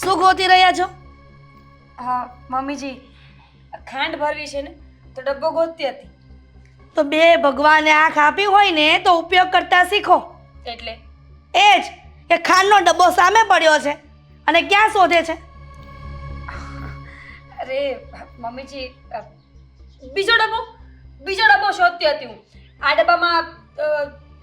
શું ગોતી રહ્યા છો? હા મમ્મીજી, ખાંડ ભરવી છે ને તો ડબ્બો ગોતતી હતી. તો બે ભગવાને આંખ આપી હોય ને તો ઉપયોગ કરતા શીખો. એટલે એ જ કે ખાંડનો ડબ્બો સામે પડ્યો છે અને ક્યાં શોધે છે? અરે મમ્મીજી, બીજો ડબ્બો શોધતી હતી હું. આ ડબ્બામાં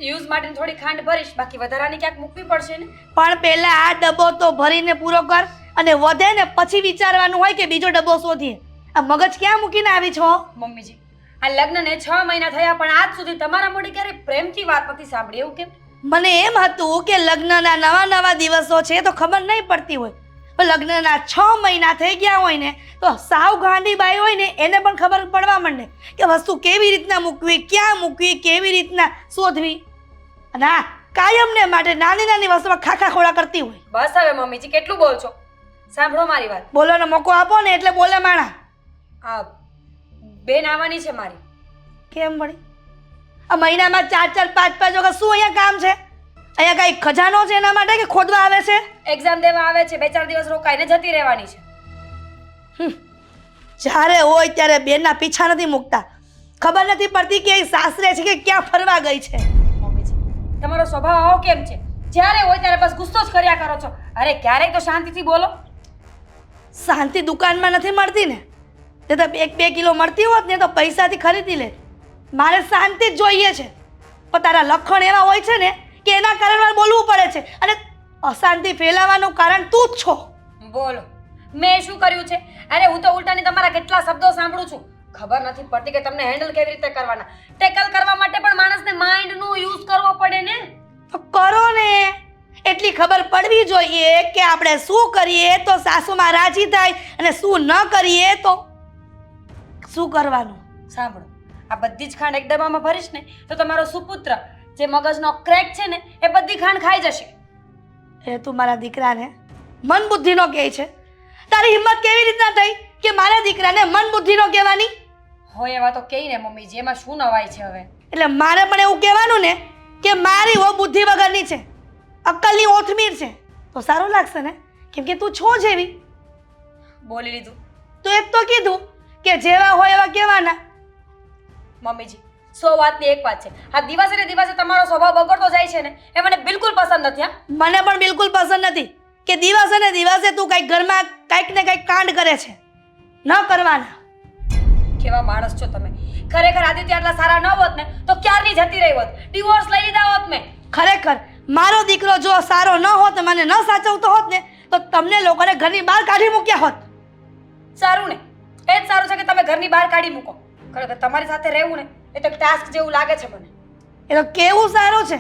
યુઝ માટે થોડી ખાંડ ભરીશ, બાકી વધારાની ક્યાંક મૂકવી પડશે ને. પણ પહેલા આ ડબ્બો તો ભરીને પૂરો કર, અને વધે ને પછી વિચારવાનું હોય કે બીજો ડબ્બો શોધીએ. આ મગજ ક્યાં મૂકીને આવી છો? મમ્મીજી, આ લગ્નને 6 મહિના થયા પણ આજ સુધી તમારા મોઢે ક્યારે પ્રેમથી વાત નથી સાંભળી. એવું કેમ? મને એમ હતું કે લગ્નના નવા દિવસો છે તો ખબર નહીં પડતી હોય, પણ લગ્નના 6 મહિના થઈ ગયા હોય ને તો સાવ ગાંડી બાઈ હોય ને એને પણ ખબર પડવા માંડે કે વસ્તુ કેવી રીતના મૂકવી, ક્યાં મૂકવી, કેવી રીતના શોધવી. અને આ કાયમને માટે નાની વસ્તુમાં ખાખા ખોળા કરતી હોય. બસ હવે મમ્મીજી, કેટલું બોલ છો? સાંભળો મારી વાત. બોલવાનો મોકો આપો ને એટલે બોલે માણા. આ બેન આવવાની છે મારી. કેમ વળી? આ મહિનામાં 4 5 વખત શું અહીંયા કામ છે? અહીંયા કઈ ખજાનો છે એના માટે કે ખોદવા આવે છે? એક્ઝામ દેવા આવે છે, 2-4 દિવસ રોકાઈને જતી રહેવાની છે. જ્યારે હોય ત્યારે બેનના પીછા નથી મૂકતા. ખબર નથી પડતી કે એ સાસરે છે કે ક્યાં ફરવા ગઈ છે. મમ્મીજી, તમારો સ્વભાવ આવો કેમ છે? જ્યારે હોય ત્યારે બસ ગુસ્સો જ કર્યા કરો છો. અરે ક્યારેક તો શાંતિથી બોલો. શાંતિ દુકાનમાં નથી મળતી ને. તે તો 1-2 કિલો મળતી હોત ને તો પૈસાથી ખરીદી લે. મારે શાંતિ જ જોઈએ છે, પણ તારા લક્ષણ એવા હોય છે ને કે એના કારણે મારે બોલવું પડે છે, અને અશાંતિ ફેલાવાનું કારણ તું જ છો. બોલો, મેં શું કર્યું છે? અરે હું તો ઉલટાની તમારા કેટલા શબ્દો સાંભળું છું. ખબર નથી પડતી કે તમને હેન્ડલ કેવી રીતે કરવાના. ટેકલ કરવા માટે પણ માણસને માઇન્ડનો યુઝ કરવો પડે ને. તો કરો ને. એટલી ખબર પડવી જોઈએ કે આપણે શું કરીએ તો સાસુમાં રાજી થાય અને શું ન કરીએ તો શું કરવાનું. સાંભળો, આ બધી જ ખાંડ એક ડબ્બામાં ભરીશ ને તો તમારો સુપુત્ર જે મગજનો ક્રેક છે ને એ બધી ખાંડ ખાઈ જશે. એ તું મારા દીકરાને મન બુદ્ધિનો કહે છે? તારી હિંમત કેવી રીતના થઈ કે મારા દીકરાને મન બુદ્ધિનો કહેવાની? હોય એવા તો કહી ને મમ્મીજી, એમાં શું નવાઈ છે હવે? એટલે મારે પણ એવું કહેવાનું ને કે મારી વો બુદ્ધિ વગરની છે, અક્કલની ઓથમીર છે, તો સારું લાગશે ને? કેમ કે તું છો જેવી. બોલી લીધું તો એક તો કીધું કે જેવા હોય એવા કહેવાના. મમ્મીજી. 100 વાતની એક વાત છે, આ દિવસે ને દિવસે તમારો સ્વભાવ બગડતો જાય છે ને એ મને બિલકુલ પસંદ નથી. હા, મને પણ બિલકુલ પસંદ નથી કે દિવસે ને દિવસે તું કંઈક ઘરમાં કંઈક ને કંઈક કાંડ કરે છે. ન કરવાના. કેવા માણસ છો તમે! ખરેખર આદિત્ય આટલા સારા ન હોત ને તો ક્યારની જતી રહી હોત, ડિવોર્સ લઈ લીધા હોત મેં. ખરેખર મારો દીકરો જો સારો ન હોત, મને ન સાચવતો હોત ને તો તમને લોકોને ઘરની બહાર કાઢી મૂક્યા હોત. સારું ને, એ જ સારું છે કે તમે ઘરની બહાર કાઢી મૂકો. ખરેખર તમારી સાથે રહેવું ને એ તો ટાસ્ક જેવું લાગે છે મને. એ તો કેવું સારું છે.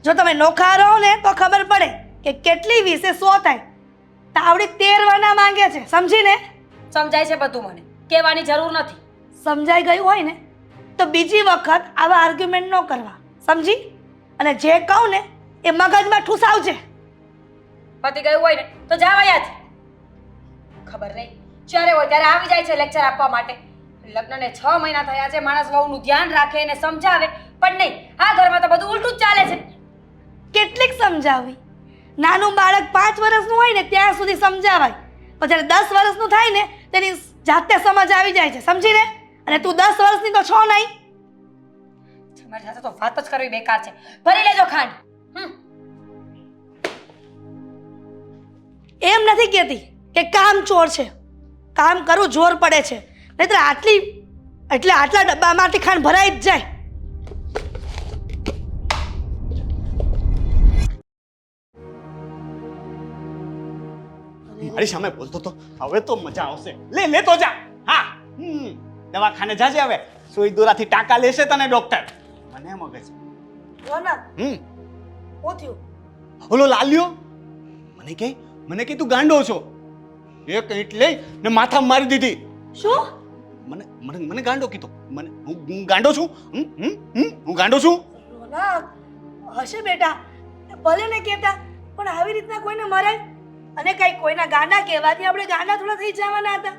જો તમે નોખા રહો ને તો ખબર પડે કે કેટલી વિશે 100 થાય. તાવડી 13 માંગે છે, સમજીને? સમજાય છે બધું મને, કહેવાની જરૂર નથી. સમજાઈ ગયું હોય ને તો બીજી વખત આવા આર્ગ્યુમેન્ટ ન કરવા, સમજી? અને જે કહું ને એ મગજમાં ઠૂસાવજે. પતી ગયું હોય ને તો જાવ અહીંયાથી. ખબર નહીં જ્યારે હોય ત્યારે આવી જાય છે લેક્ચર આપવા માટે. લગ્નને 6 મહિના થયા છે, માણસ વહુનું ધ્યાન રાખે અને સમજાવે, પણ નહીં, આ ઘરમાં તો બધું ઉલટું જ ચાલે છે. કેટલીક સમજાવવી? નાનું બાળક 5 વર્ષનું હોય ને ત્યાં સુધી સમજાવાય, પણ જ્યારે 10 વર્ષનું થાય ને તેની જાતે સમજ આવી જાય છે, સમજીને? અને તું 10 વર્ષની તો છો નહીં. તમારી સાથે તો વાત જ કરવી બેકાર છે. ભરી લેજો ખાંડ. એમ નથી કહેતી કે કામ ચોર છે, કામ કરવું જોર પડે છે, નહીંતર આટલા ડબ્બામાંથી ખાંડ ભરાઈ જ જાય. મારી સામે બોલતો તો હવે તો મજા આવશે. લે તો જા. હા, દવાખાને જાજે હવે. સુઈ દોરાથી ટાંકા લેશે તને ડોક્ટર. મને મગજ. રોનક, શું થયું? ઓલો લાલ્યો મને કે તું ગાંડો છો. એક ઈંટ લઈ ને માથામાં મારી દીધી. શું? મને ગાંડો કીધો. હું ગાંડો છું? હું ગાંડો છું? રોનક, હશે બેટા, ભલે ને કહેતા, પણ આવી રીતના કોઈને મરાય? અને કઈ કોઈના ગાંડા કહેવાથી આપણે ગાંડા થોડા થઈ જવાના હતા?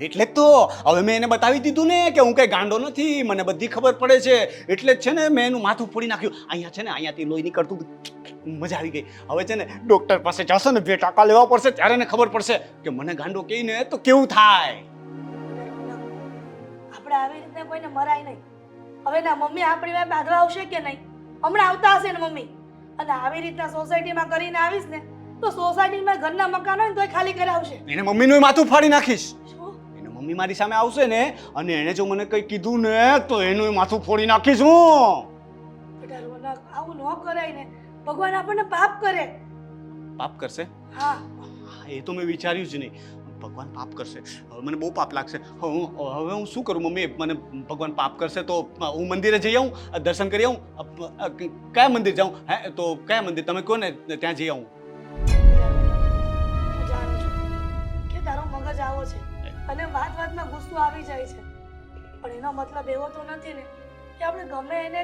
એટલે જ તો હવે મેં એને બતાવી દીધું ને કે હું કઈ ગાંડો નથી, મને બધી ખબર પડે છે. એટલે જ છે ને મેં એનું માથું ફોડી નાખ્યું. અહીંયા છે ને અહીંયાથી લોહી નીકળતું, મજા આવી ગઈ. હવે છે ને ડોક્ટર પાસે જશો ને 2 ટાંકા લેવા પડશે, ત્યારે એને ખબર પડશે કે મને ગાંડો કહીને તો કેવું થાય. આપણે આવી રીતે કોઈને મરાય નહીં. હવે ના મમ્મી આપણી વાત બાંધવા આવશે કે નહીં? હમણાં આવતા હશે ને મમ્મી. અને આવી રીતના સોસાયટીમાં કરીને આવીશ ને તો સોસાયટીમાં ઘરના મકાન હોય ને તોય ખાલી કરાવશે. એને મમ્મીનું માથું ફાડી નાખીશ. શું? એને મમ્મી મારી સામે આવશે ને અને એને જો મને કંઈ કીધું ને તો એનું માથું ફોડી નાખીશ હું. બેટા રોનક, આવું ન કરાય ને. ભગવાન આપણને પાપ કરે. પાપ કરશે? હા, એ તો મેં વિચાર્યું જ નહીં. ભગવાન પાપ કરશે, હવે મને બહુ પાપ લાગશે. હવે હું શું કરું મમ્મી? મને ભગવાન પાપ કરશે તો હું મંદિરે જઈ આવું, દર્શન કરી આવું. કયા મંદિર જાઉં? હે તો કયા મંદિર તમે કહો ને ત્યાં જઈ આવું. હું જાણું છું કે તારો મગજ આવો છે અને વાત વાતમાં ગુસ્સો આવી જાય છે, પણ એનો મતલબ એવો તો નથી ને કે આપણે ગમે એને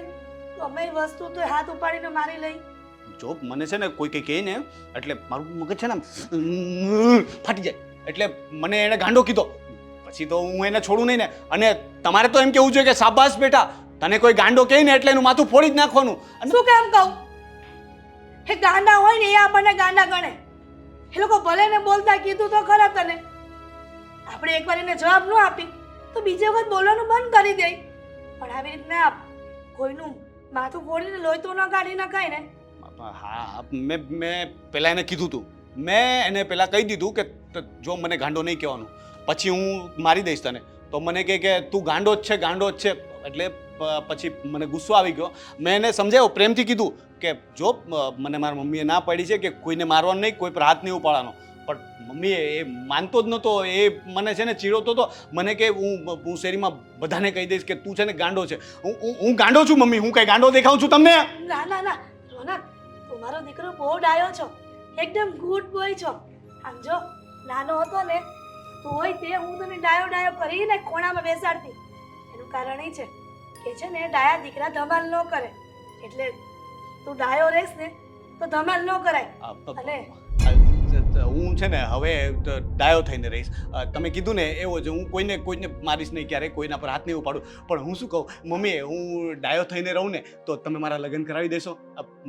ગમે એ વસ્તુ તો હાથ ઉપાડીને મારી લઈ. જો મને છે ને કોઈ કંઈ કહે ને એટલે મારું મગજ છે ને ફાટી જાય. એટલે મને એને ગાંડો કીધો પછી તો હું એને છોડું નહીં ને. અને તમારે તો એમ કેવું જોઈએ કે શાબાશ બેટા, તને કોઈ ગાંડો કહે ને એટલે એનું માથું ફોડી જ નાખવાનું. શું કામ કહું? એ ગાંડા હોય ને એ આપણને ગાંડા ગણે. એ લોકો ભલે ને બોલતા કીધું તો ખરા તને. આપણે એકવાર એને જવાબ ન આપી તો બીજી વખત બોલવાનું બંધ કરી દે. પણ આવી રીતના કોઈનું માથું ફોડીને લોહી તો ન કાઢી નખાય ને. હા, મેં પહેલાં એને કીધું હતું. મેં એને પહેલાં કહી દીધું કે જો મને ગાંડો નહીં કહેવાનું, પછી હું મારી દઈશ તને. તો મને કહે કે તું ગાંડો જ છે, ગાંડો જ છે. એટલે પછી મને ગુસ્સો આવી ગયો. મેં એને સમજાવ્યો, પ્રેમથી કીધું કે જો મને મારા મમ્મીએ ના પાડી છે કે કોઈને મારવાનું નહીં, કોઈ પર હાથ નહીં ઉપાડવાનો. પણ મમ્મીએ એ માનતો જ નહોતો. એ મને છે ને ચીડવતો હતો. મને કે હું શેરીમાં બધાને કહી દઈશ કે તું છે ને ગાંડો છે. હું ગાંડો છું મમ્મી, હું કઈ ગાંડો દેખાઉં છું તમને? ના ના ના રોનક, તું મારો દીકરો બહુ ડાયો છો, એકદમ ગુડ બોય છો. આમ જો નાનો હતો ને તું હોય તે હું તને ડાયો ડાયો કરીને ખોણામાં બેસાડતી. એનું કારણ એ છે કે છે ને ડાયા દીકરા ધમાલ ન કરે. એટલે તું ડાયો રહેશ ને તો ધમાલ ન કરાય. અને હું છે ને હવે ડાયો થઈને રહીશ. તમે કીધું ને એવો જ હું કોઈને મારીશ નહીં, ક્યારેય કોઈના પર હાથ નહીં ઉપાડું. પણ હું શું કહું મમ્મી, હું ડાયો થઈને રહું ને તો તમે મારા લગ્ન કરાવી દેશો?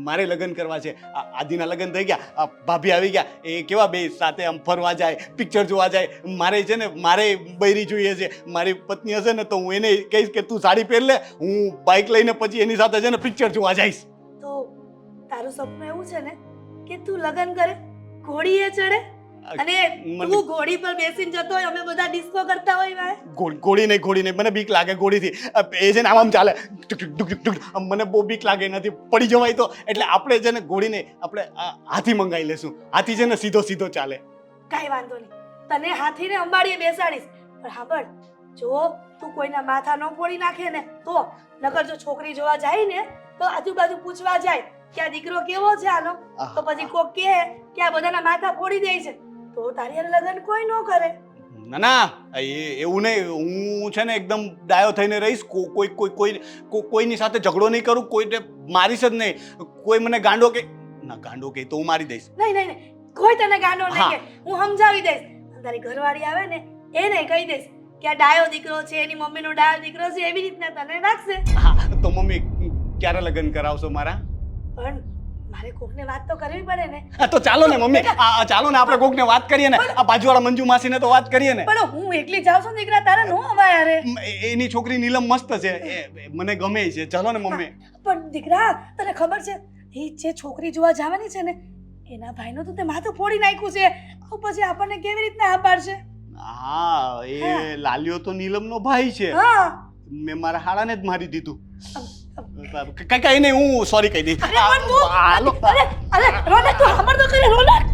મારે લગ્ન કરવા છે. આદિના લગ્ન થઈ ગયા, ભાભી આવી ગયા, એ કેવા બે સાથે આમ ફરવા જાય, પિક્ચર જોવા જાય. મારે છે ને મારે બૈરી જોઈએ છે. મારી પત્ની હશે ને તો હું એને કહીશ કે તું સાડી પહેર લે, હું બાઇક લઈને પછી એની સાથે છે ને પિક્ચર જોવા જઈશ. તો તારું સપનું એવું છે ને કે તું લગ્ન કરે, ઘોડીએ ચડે અને તું ઘોડી પર બેસીને જતો હોય, અમે બધા ડિસ્કો કરતા હોય. ઘોડી નહીં, મને બીક લાગે ઘોડીથી. એ છે ને આમ ચાલે, મને બહુ બીક લાગે, નથી પડી જવાય તો. એટલે આપણે છે ને ઘોડી નહીં, આપણે હાથી મંગાવી લેશું. હાથી છે ને સીધો સીધો ચાલે. કાંઈ વાંધો નહીં, તને હાથીને અંબાડીએ બેસાડીશ. પણ સાંભળ, જો તું કોઈના માથા ન ફોડી નાખે ને તો, નકર જો છોકરી જોવા જાય ને તો આજુબાજુ પૂછવા જાય કે આ દીકરો કેવો છે આનો, તો પછી કોક કહે કે આ બધાના માથા ફોડી દે છે, તો તારી હારે લગ્ન કોઈ ન કરે. ના ના, એવું નહીં. હું છે ને એકદમ ડાયો થઈને રહીશ. કોઈની સાથે ઝઘડો નહીં કરું, કોઈને મારીશ જ નહીં. કોઈ મને ગાંડો કે ના ગાંડો કે તો હું મારી દઈશ. નહીં નહીં નહીં, કોઈ તને ગાંડો નહીં કે. હું સમજાવી દઈશ. તારી ઘરવાળી આવે ને એને કહી દઈશ કે આ ડાયો દીકરો છે, એની મમ્મીનો ડાયો દીકરો છે, એવી રીતના તને રાખશે. હા, તો મમ્મી ક્યારે લગ્ન કરાવશો મારા? પણ મારે કોકને વાત તો કરવી પડે ને. તો ચાલો ને મમ્મી, ચાલો ને આપણે કોકને વાત કરીએ ને. આ બાજુવાળા મંજુ માસીને તો વાત કરીએ ને. પણ હું એકલી જાઉં છું દીકરા, તારે નો અવાય. અરે એની છોકરી નીલમ મસ્ત છે, મને ગમે છે. ચાલો ને મમ્મી. પણ દીકરા તને ખબર છે એ જે છોકરી જોવા જવાની છે ને એના ભાઈનો તો તે માથું ફોડી નાખ્યું છે. તો પછી આપણને કેવી રીતના હા પાડશે? હા, એ લાલ્યો તો નીલમનો ભાઈ છે. હા, મેં મારા હાડાને જ મારી દીધું. કઈ નહીં, હું સોરી કહી દઈશ. અરે રોનક તું સાંભળ તો ખરી રોનક.